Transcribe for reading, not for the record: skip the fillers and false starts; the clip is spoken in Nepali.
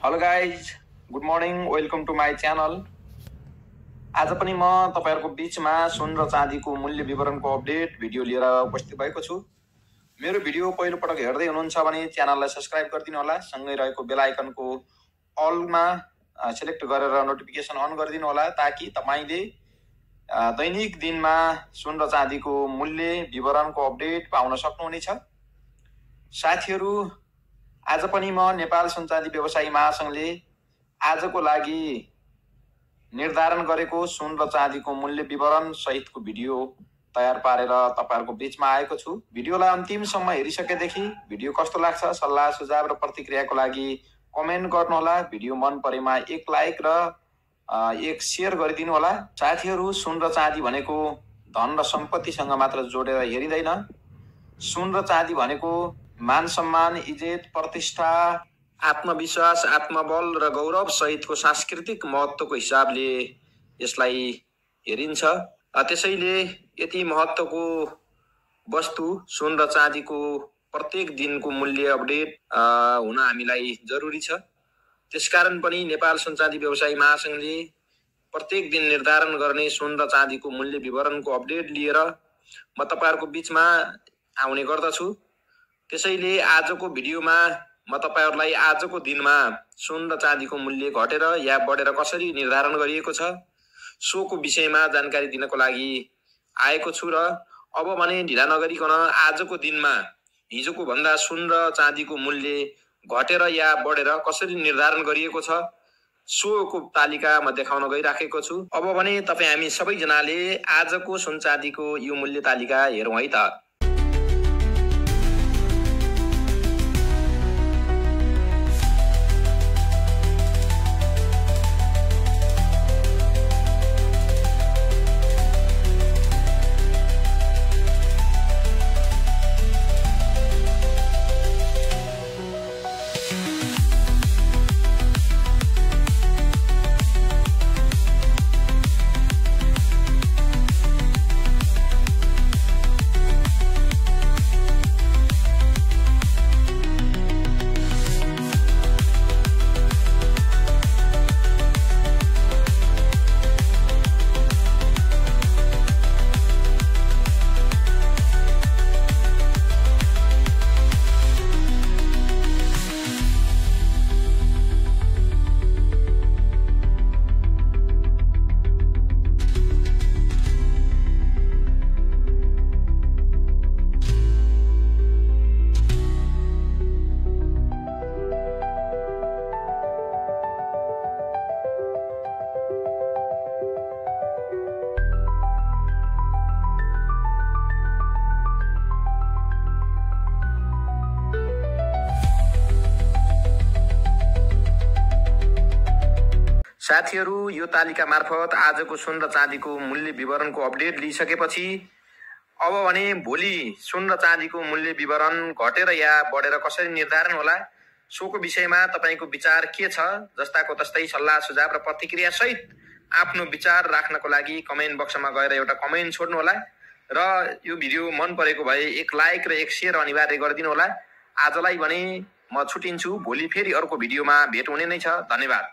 Hello guys, good morning, welcome to my channel. आज पनि म तपाईहरुको बीचमा सुन र चाँदीको मूल्य विवरणको अपडेट भिडियो लिएर उपस्थित भएको छु। मेरो भिडियो पहिलो पटक हेर्दै हुनुहुन्छ भने च्यानललाई सब्स्क्राइब गरिदिनु होला, सँगै रहेको बेल आइकनको अलमा सिलेक्ट गरेर नोटिफिकेसन अन गरिदिनु होला ताकि तपाईले दैनिक दिनमा सुन र चाँदीको मूल्य विवरणको अपडेट पाउन सक्नुहुनेछ। साथीहरु, आज पनि म नेपाल सुन चाँदी व्यवसायी महासंघले आजको लागि निर्धारण गरेको सुन र चाँदीको मूल्य विवरण सहितको भिडियो तयार पारेर तपाईहरुको बीचमा आएको छु। भिडियोलाई अन्तिमसम्म हेरिसकेदेखि भिडियो कस्तो लाग्छ, सल्लाह सुझाव र प्रतिक्रियाको लागि कमेन्ट गर्नुहोला। भिडियो मन परेमा एक लाइक र एक शेयर गरिदिनु होला। साथीहरु, सुन र चाँदी भनेको धन र सम्पत्तिसँग मात्र जोडेर हेरिँदैन। सुन र चाँदी भनेको मान सम्मान, इज्जत, प्रतिष्ठा, आत्मविश्वास, आत्मबल र गौरव सहितको सांस्कृतिक महत्त्वको हिसाबले यसलाई हेरिन्छ। त्यसैले यति महत्त्वको वस्तु सुन र चाँदीको प्रत्येक दिनको मूल्य अपडेट हुन हामीलाई जरुरी छ। त्यसकारण पनि नेपाल सुन चाँदी व्यवसायी महासंघले प्रत्येक दिन निर्धारण गर्ने सुन र चाँदीको मूल्य विवरणको अपडेट लिएर म तपाईहरुको बीचमा आउने गर्दछु। त्यसैले आजको भिडियोमा म तपाईहरुलाई आजको दिनमा सुन र चाँदीको मूल्य घटेर या बढेर कसरी निर्धारण गरिएको छ सोको विषयमा जानकारी दिनको लागि आएको छु। र अब भने ढिला नगरिकन आजको दिनमा हिजोको भन्दा सुन र चाँदीको मूल्य घटेर या बढेर कसरी निर्धारण गरिएको छ सोको तालिका म देखाउन गइराखेको छु। अब भने तपाई हामी सबैजनाले आजको सुन चाँदीको यो मूल्य तालिका हेरौँ है त। साथीहरु, यो तालिका मार्फत आजको सुन र चाँदीको मूल्य विवरणको अपडेट लिइसकेपछि अब भने भोलि सुन र चाँदीको मूल्य विवरण घटेर या बढेर कसरी निर्धारण होला सोको विषयमा तपाईको विचार के छ जस्ताको तस्तै सल्लाह सुझाव र प्रतिक्रिया सहित आफ्नो विचार राख्नको लागि कमेन्ट बक्समा गएर एउटा कमेन्ट छोड्नु होला र यो भिडियो मन परेको भए एक लाइक र एक शेयर अनिवार्य गरिदिनु होला। आजलाई भने म छुटिन्छु, भोलि फेरि अर्को भिडियोमा भेट हुने नै छ। धन्यवाद।